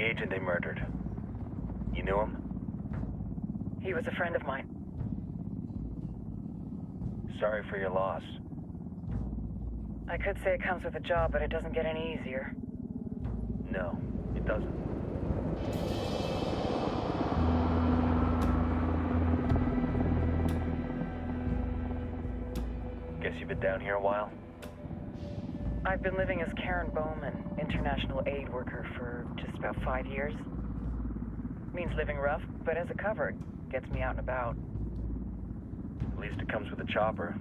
agent they murdered. You knew him? He was a friend of mine. Sorry for your loss. I could say it comes with a job, but it doesn't get any easier. No, it doesn't. Guess you've been down here a while? I've been living as Karen Bowman, international aid worker, for just about 5 years. Means living rough, but as a cover, it gets me out and about. At least it comes with a chopper.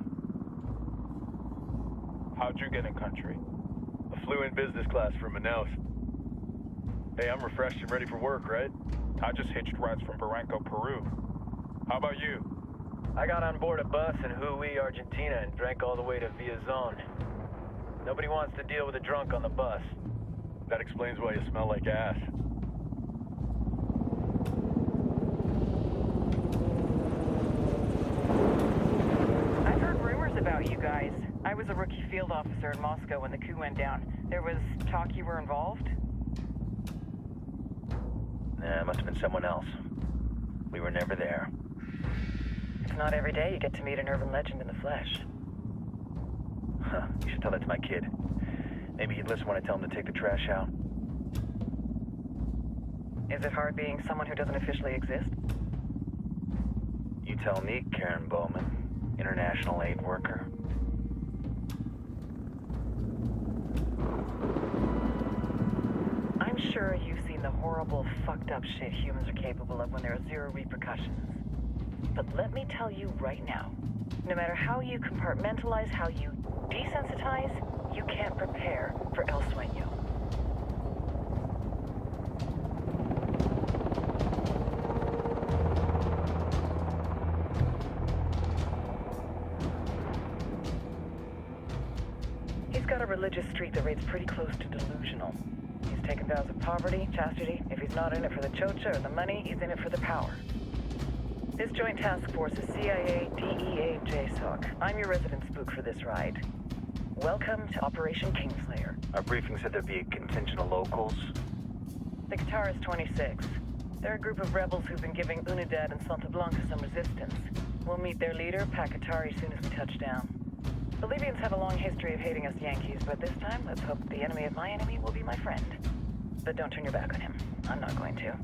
How'd you get in country? I flew in business class from Manaus. Hey, I'm refreshed and ready for work, right? I just hitched rides from Barranco, Peru. How about you? I got on board a bus in Jujuy, Argentina, and drank all the way to Villazon. Nobody wants to deal with a drunk on the bus. That explains why you smell like ass. I've heard rumors about you guys. I was a rookie field officer in Moscow when the coup went down. There was talk you were involved? Nah, it must have been someone else. We were never there. It's not every day you get to meet an urban legend in the flesh. Huh, you should tell that to my kid. Maybe he'd listen when I tell him to take the trash out. Is it hard being someone who doesn't officially exist? You tell me, Karen Bowman, international aid worker. I'm sure you've seen the horrible, fucked up shit humans are capable of when there are zero repercussions. But let me tell you right now, no matter how you compartmentalize, how you desensitize, you can't prepare for El Sueño. He's got a religious streak that rates pretty close to delusional. He's taken vows of poverty, chastity. If he's not in it for the chocha or the money, he's in it for the power. This joint task force is CIA, DEA, JSOC. I'm your resident spook for this ride. Welcome to Operation Kingslayer. Our briefing said there'd be a contingent of locals. The Guitarist 26. They're a group of rebels who've been giving Unidad and Santa Blanca some resistance. We'll meet their leader, Pakatari, soon as we touch down. The Libyans have a long history of hating us Yankees, but this time, let's hope the enemy of my enemy will be my friend. But don't turn your back on him. I'm not going to.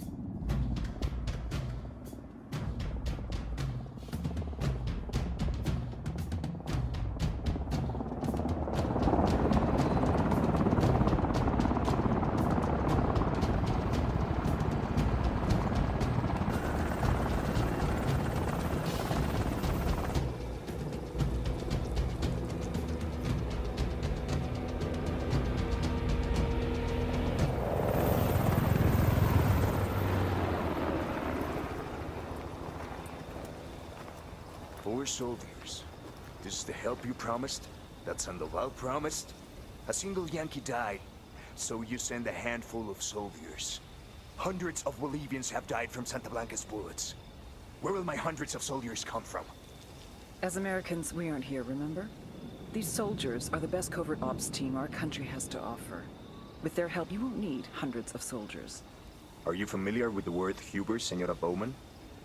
Four soldiers. This is the help you promised? That Sandoval promised? A single Yankee died, so you send a handful of soldiers. Hundreds of Bolivians have died from Santa Blanca's bullets. Where will my hundreds of soldiers come from? As Americans, we aren't here, remember? These soldiers are the best covert ops team our country has to offer. With their help, you won't need hundreds of soldiers. Are you familiar with the word Huber, Senora Bowman?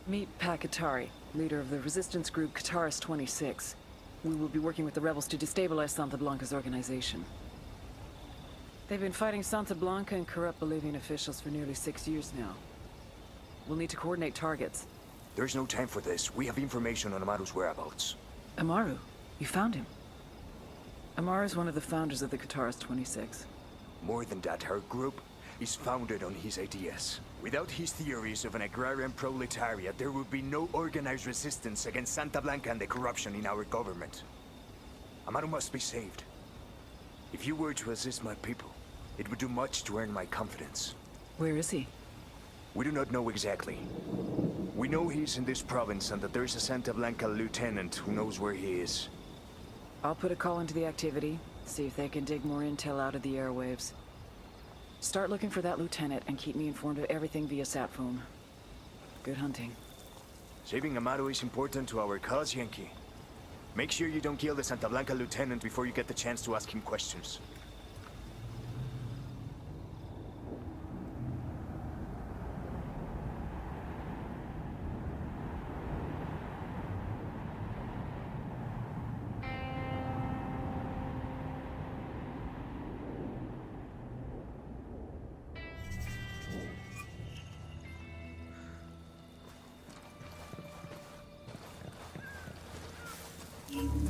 Meet Pakatari, leader of the resistance group Guitarist 26. We will be working with the rebels to destabilize Santa Blanca's organization. They've been fighting Santa Blanca and corrupt Bolivian officials for nearly 6 years now. We'll need to coordinate targets. There's no time for this. We have information on Amaru's whereabouts. Amaru? You found him? Amaru is one of the founders of the Guitarist 26. More than that, her group is founded on his ideas. Without his theories of an agrarian proletariat, there would be no organized resistance against Santa Blanca and the corruption in our government. Amaru must be saved. If you were to assist my people, it would do much to earn my confidence. Where is he? We do not know exactly. We know he's in this province and that there's a Santa Blanca lieutenant who knows where he is. I'll put a call into the activity, see if they can dig more intel out of the airwaves. Start looking for that lieutenant and keep me informed of everything via sat phone. Good hunting. Saving Amaru is important to our cause, Yankee. Make sure you don't kill the Santa Blanca lieutenant before you get the chance to ask him questions.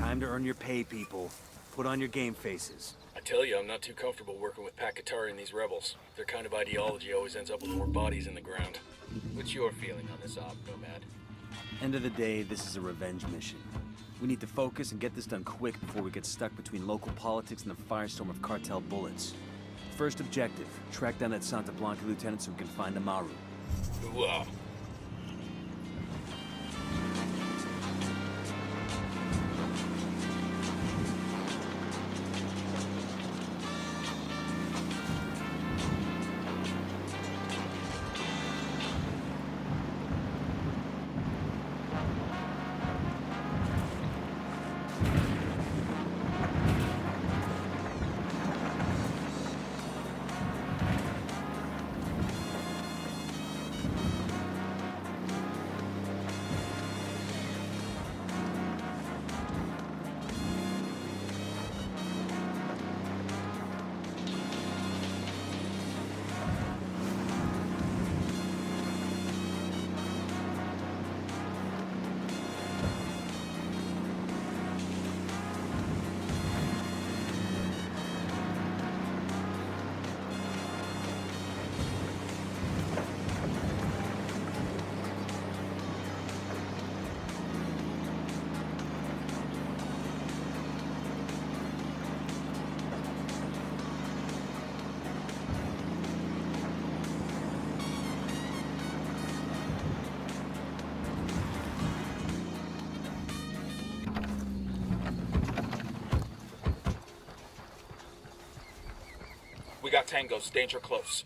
Time to earn your pay, people. Put on your game faces. I tell you, I'm not too comfortable working with Pakatari and these rebels. Their kind of ideology always ends up with more bodies in the ground. What's your feeling on this op, Nomad? End of the day, this is a revenge mission. We need to focus and get this done quick before we get stuck between local politics and the firestorm of cartel bullets. First objective, track down that Santa Blanca lieutenant so we can find Amaru. Wow. We got tangos, danger close.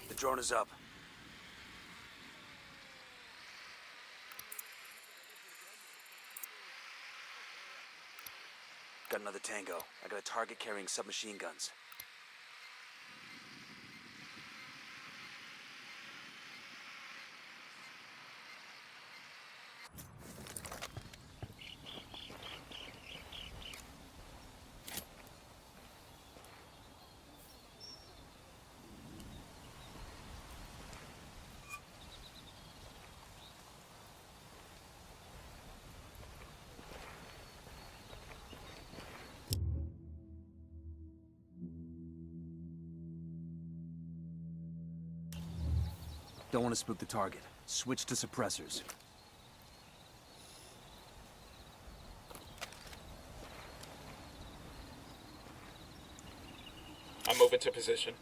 The drone is up. Got another tango. I got a target carrying submachine guns. Don't want to spook the target. Switch to suppressors. I'm moving to position.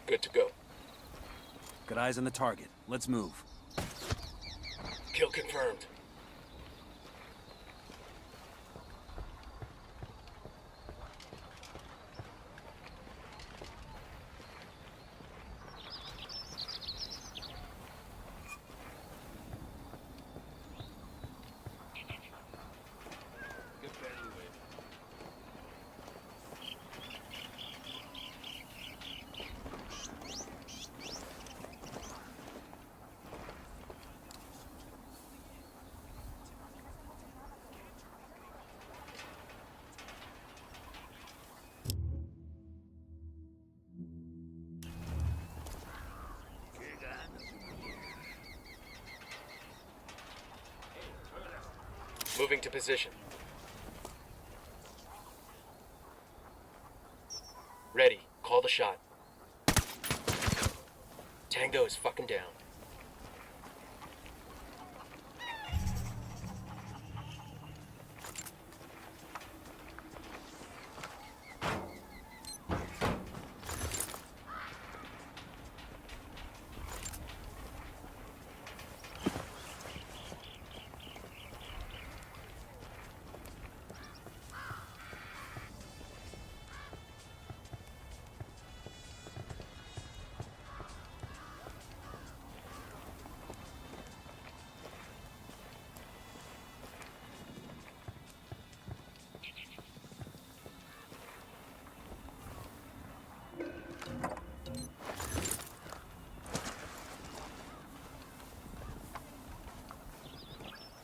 Good to go. Got eyes on the target. Let's move. Kill confirmed. Moving to position. Ready. Call the shot. Tango is fucking down.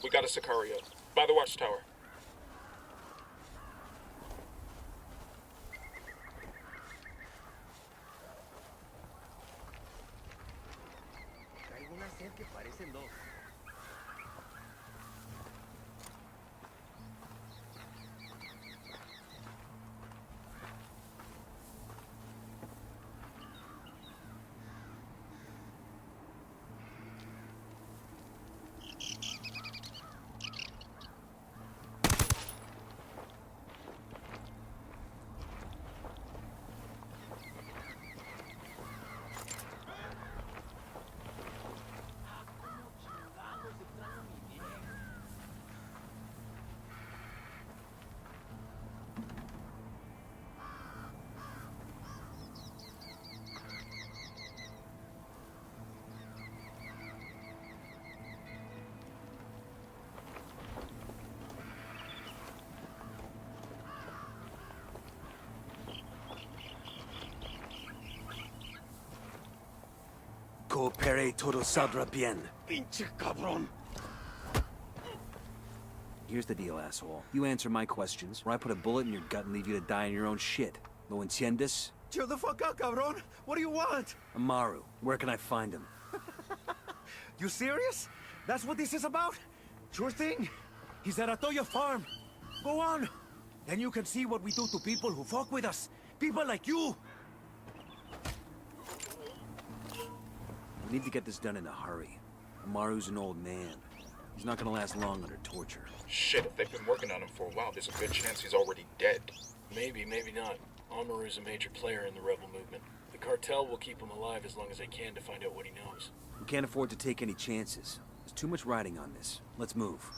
We got a Sicario. By the watchtower. coopere, todo saldrá bien. Pinche cabrón. Here's the deal, asshole. You answer my questions, or I put a bullet in your gut and leave you to die in your own shit. ¿Lo entiendes? Chill the fuck out, cabrón. What do you want? Amaru, where can I find him? You serious? That's what this is about? Sure thing. He's at Atoya Farm. Go on. Then you can see what we do to people who fuck with us. People like you. We need to get this done in a hurry. Amaru's an old man. He's not gonna last long under torture. Shit, if they've been working on him for a while, there's a good chance he's already dead. Maybe, maybe not. Amaru's a major player in the rebel movement. The cartel will keep him alive as long as they can to find out what he knows. We can't afford to take any chances. There's too much riding on this. Let's move.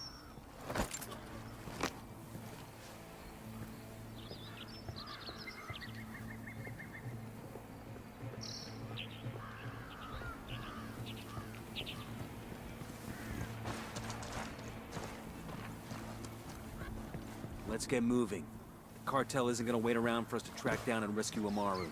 Let's get moving. The cartel isn't gonna wait around for us to track down and rescue Amaru.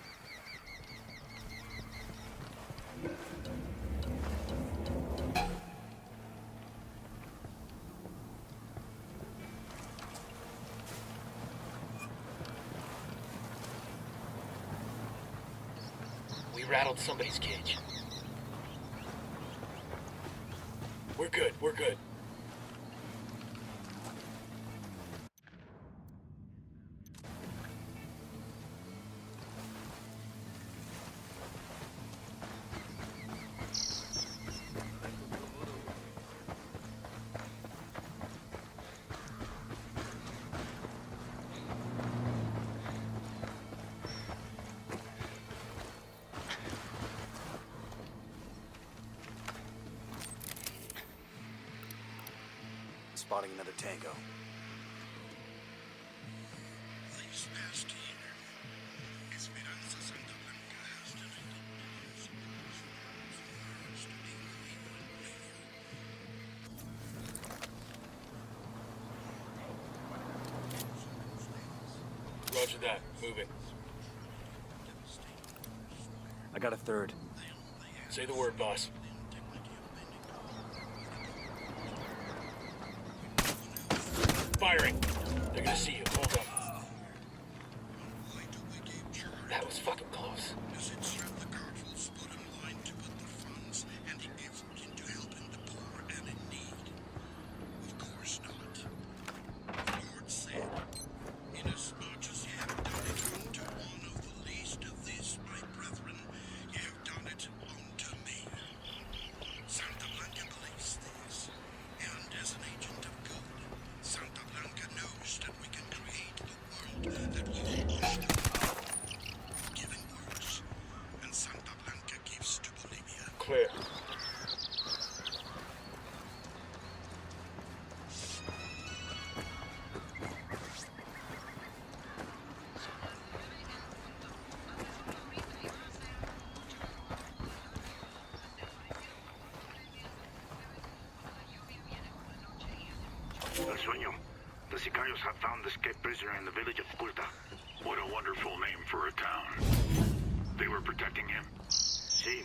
We rattled somebody's cage. We're good, we're good. Spotting another tango. Roger that. Moving. I got a third. Say the word, boss. Firing. They're gonna see you. Hold up. That was fucking close. Clear. El sueño. The Sicarios have found the escaped prisoner in the village of Culta. What a wonderful name for a town. They were protecting him? See.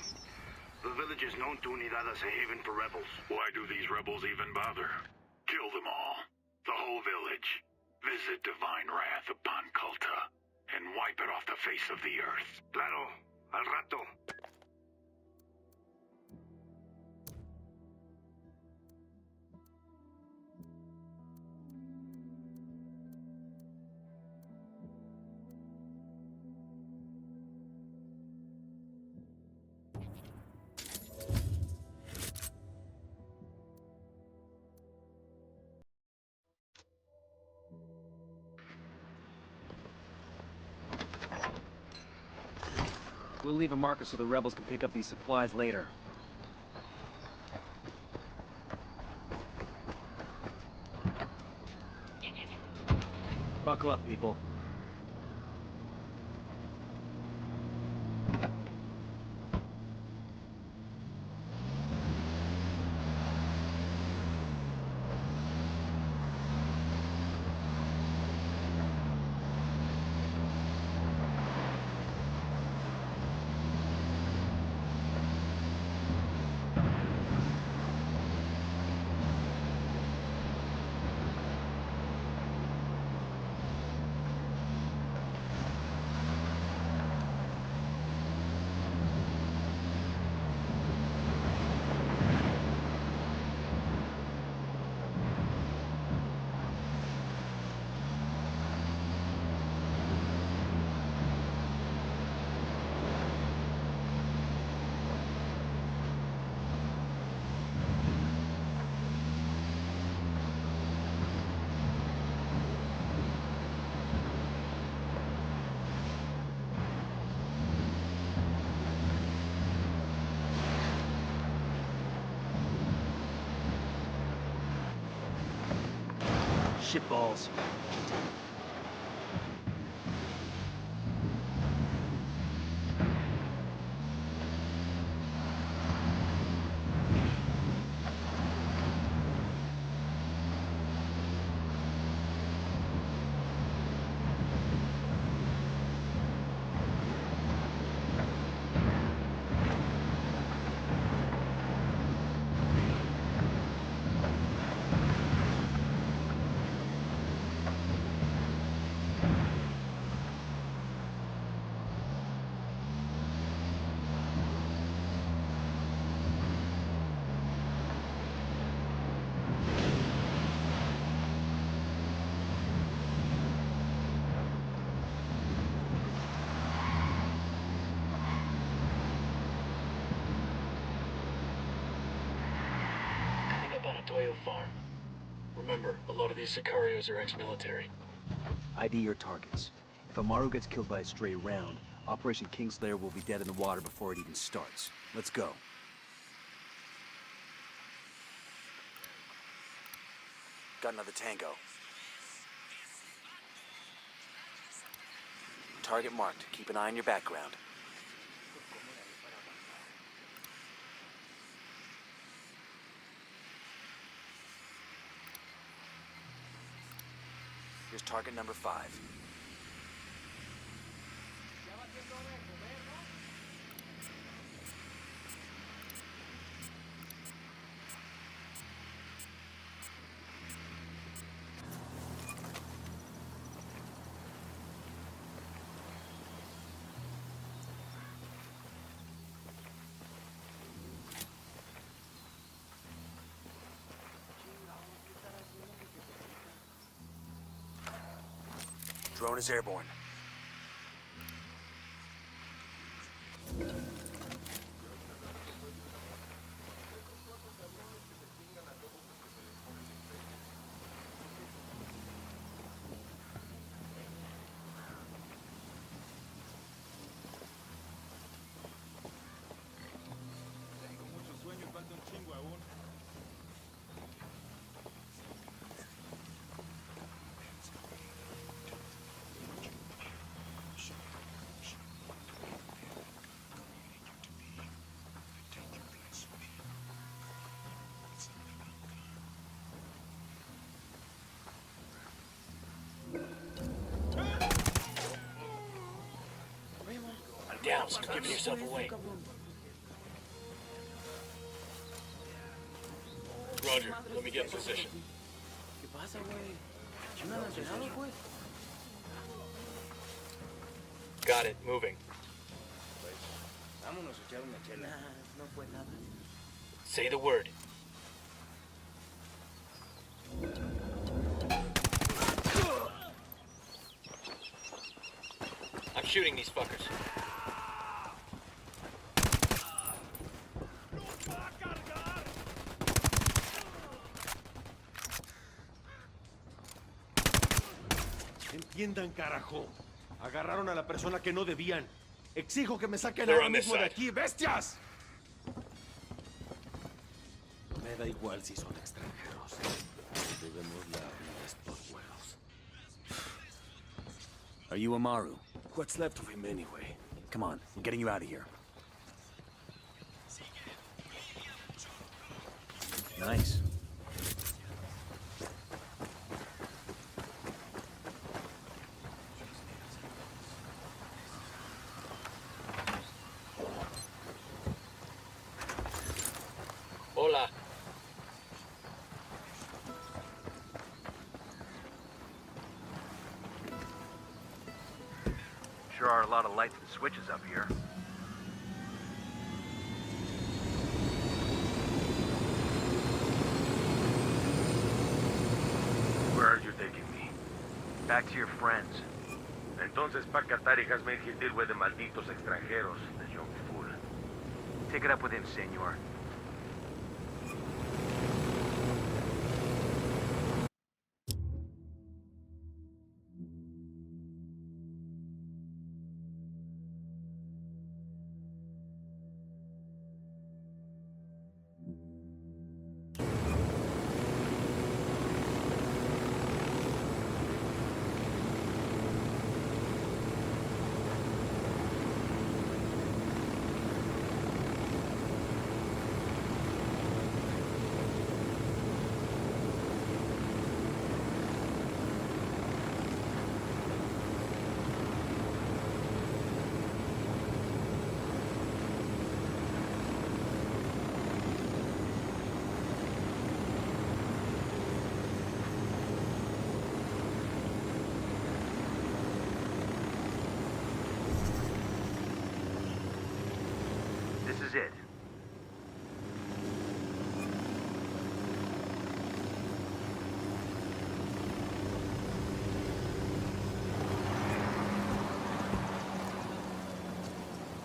The village is known to Unidad as a haven for rebels. Why do these rebels even bother? Kill them all. The whole village. Visit divine wrath upon Culta. And wipe it off the face of the earth. Claro. Al rato. We'll leave a marker so the rebels can pick up these supplies later. Buckle up, people. shitballs. Farm. Remember, a lot of these Sicarios are ex-military. ID your targets. If Amaru gets killed by a stray round, Operation Kingslayer will be dead in the water before it even starts. Let's go. Got another tango. Target marked. Keep an eye on your background. Here's target number 5. Drone is airborne. Down, so you're giving yourself away. Roger, let me get in position. Got it, moving. Say the word. I'm shooting these fuckers. Entiendan, carajo. Agarraron a la persona que no debían. Exijo que me saquen They're ahora on this mismo de side. aquí, bestias. Me da igual si son extranjeros. Debemos la vida a estos huevos. Are you Amaru? What's left of him anyway? Come on, I'm getting you out of here. Nice. Hola. Sure are a lot of lights and switches up here. Where are you taking me? Back to your friends. Entonces, Pacatari has made his deal with the malditos extranjeros, the young fool. Take it up with him, senor.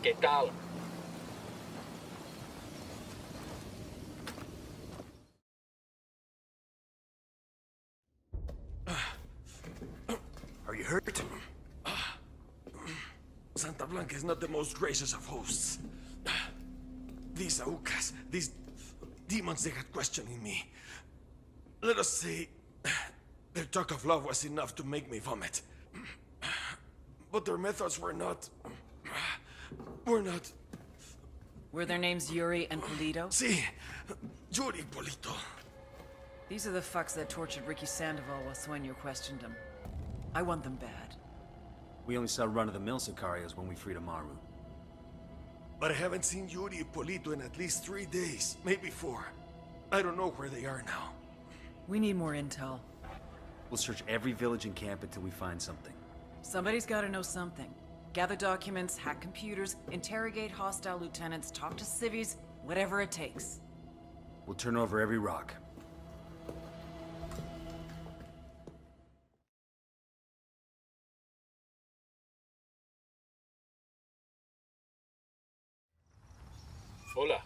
¿Qué tal? Are you hurt? Santa Blanca is not the most gracious of hosts. These Aucas, these demons, they got questioning me. Let us say, their talk of love was enough to make me vomit. But their methods were not... Were their names Yuri and Polito? Si, Yuri Polito. These are the fucks that tortured Ricky Sandoval while Sueño questioned him. I want them bad. We only saw run-of-the-mill Sicarios when we freed Amaru. But I haven't seen Yuri and Polito in at least 3 days, maybe 4. I don't know where they are now. We need more intel. We'll search every village and camp until we find something. Somebody's gotta know something. Gather documents, hack computers, interrogate hostile lieutenants, talk to civvies, whatever it takes. We'll turn over every rock. Hola.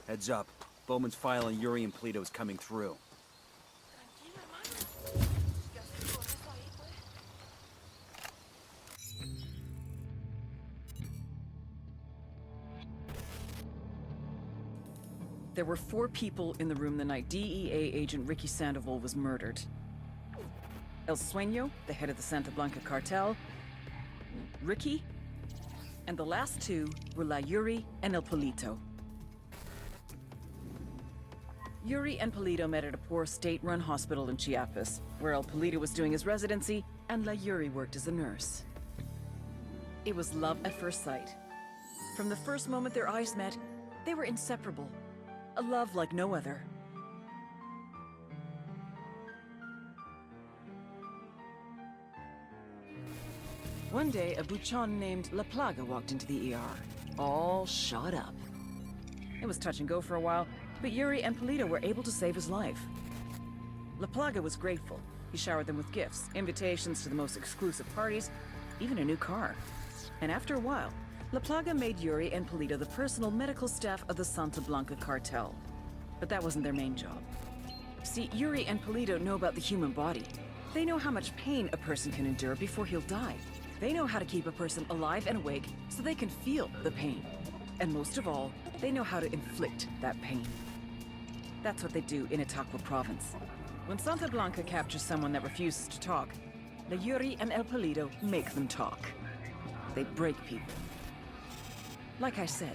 Heads up. Bowman's file on Yuri and Polito is coming through. There were 4 people in the room the night DEA agent Ricky Sandoval was murdered. El Sueño, the head of the Santa Blanca cartel, Ricky, and the last 2 were La Yuri and El Polito. Yuri and Polito met at a poor state-run hospital in Chiapas, where El Polito was doing his residency and La Yuri worked as a nurse. It was love at first sight. From the first moment their eyes met, they were inseparable. A love like no other. One day, a buchon named La Plaga walked into the ER, all shot up. It was touch and go for a while, but Yuri and Polito were able to save his life. La Plaga was grateful. He showered them with gifts, invitations to the most exclusive parties, even a new car. And after a while, La Plaga made Yuri and Polito the personal medical staff of the Santa Blanca cartel. But that wasn't their main job. See, Yuri and Polito know about the human body. They know how much pain a person can endure before he'll die. They know how to keep a person alive and awake so they can feel the pain. And most of all, they know how to inflict that pain. That's what they do in Itaqua province. When Santa Blanca captures someone that refuses to talk, the Yuri and El Polito make them talk. They break people. Like I said,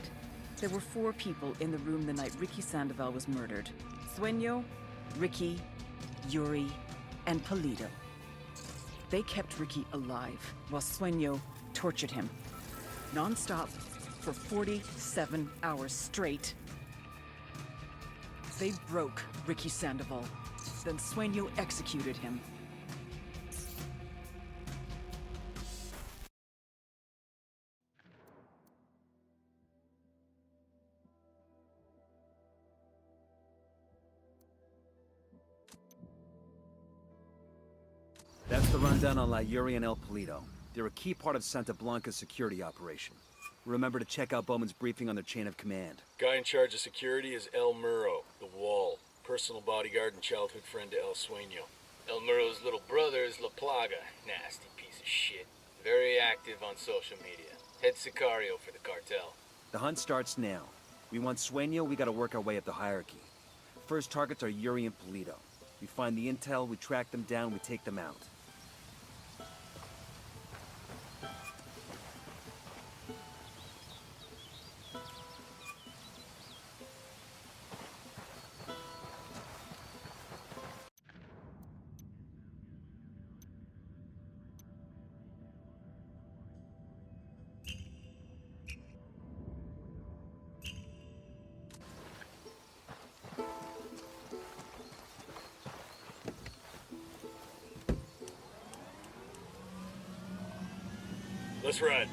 there were 4 people in the room the night Ricky Sandoval was murdered. Sueño, Ricky, Yuri, and Polito. They kept Ricky alive while Sueño tortured him. Non-stop for 47 hours straight. They broke Ricky Sandoval. Then Sueño executed him. That's the rundown on La Yuri and El Polito. They're a key part of Santa Blanca's security operation. Remember to check out Bowman's briefing on their chain of command. Guy in charge of security is El Muro, the Wall. Personal bodyguard and childhood friend to El Sueño. El Muro's little brother is La Plaga. Nasty piece of shit. Very active on social media. Head Sicario for the cartel. The hunt starts now. We want Sueño, we gotta work our way up the hierarchy. First targets are Yuri and Polito. We find the intel, we track them down, we take them out. Let's ride.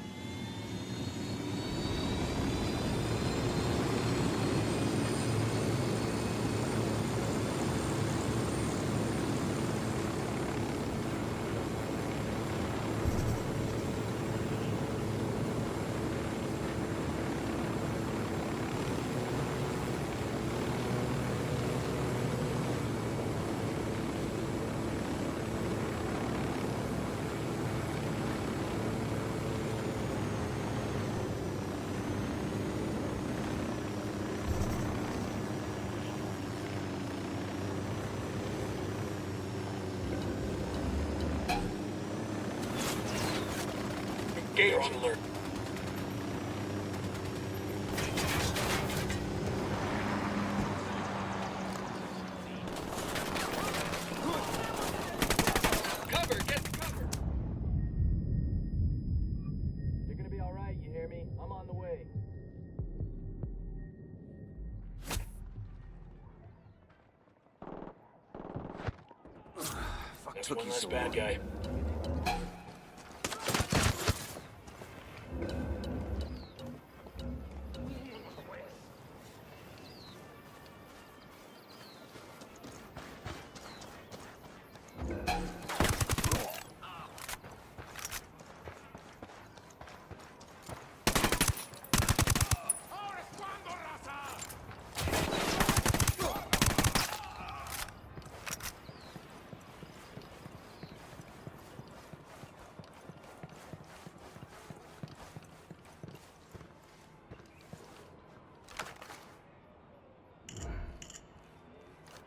They're on alert. Cover! Get cover! You're gonna be alright, you hear me? I'm on the way. Fuck, That's took one you less so bad long. guy.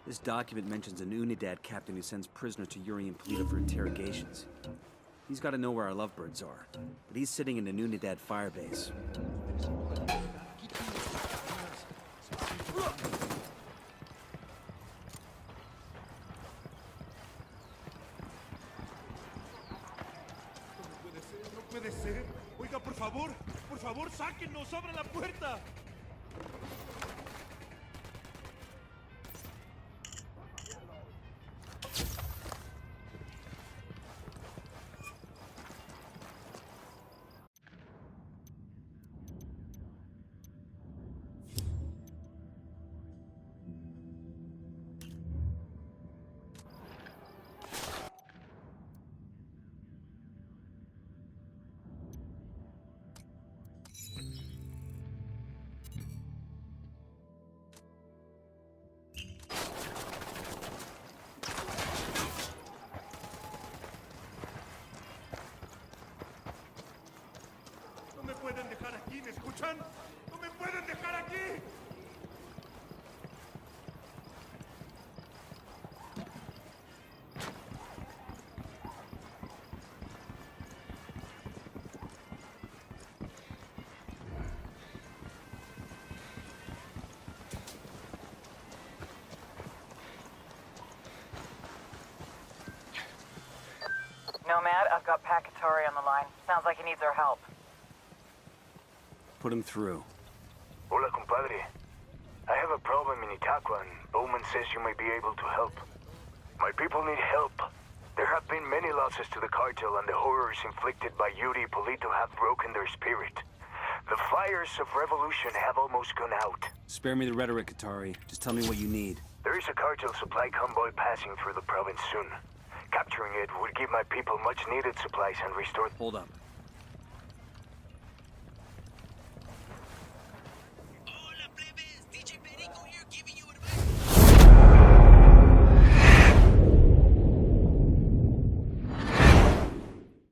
This document mentions an Unidad captain who sends prisoners to Yuri and Polito for interrogations. He's got to know where our lovebirds are, but he's sitting in an Unidad firebase. No puede ser. Oiga, por favor, sáquennos, abra la puerta. No me pueden dejar aquí, ¿me escuchan? ¡No me pueden dejar aquí! Nomad, I've got Pakatari on the line. Sounds like he needs our help. Put him through. Hola, compadre. I have a problem in Itaqua, and Bowman says you may be able to help. My people need help. There have been many losses to the cartel, and the horrors inflicted by Yuri Polito have broken their spirit. The fires of revolution have almost gone out. Spare me the rhetoric, Atari. Just tell me what you need. There is a cartel supply convoy passing through the province soon. Capturing it would give my people much-needed supplies and restore... Hold up.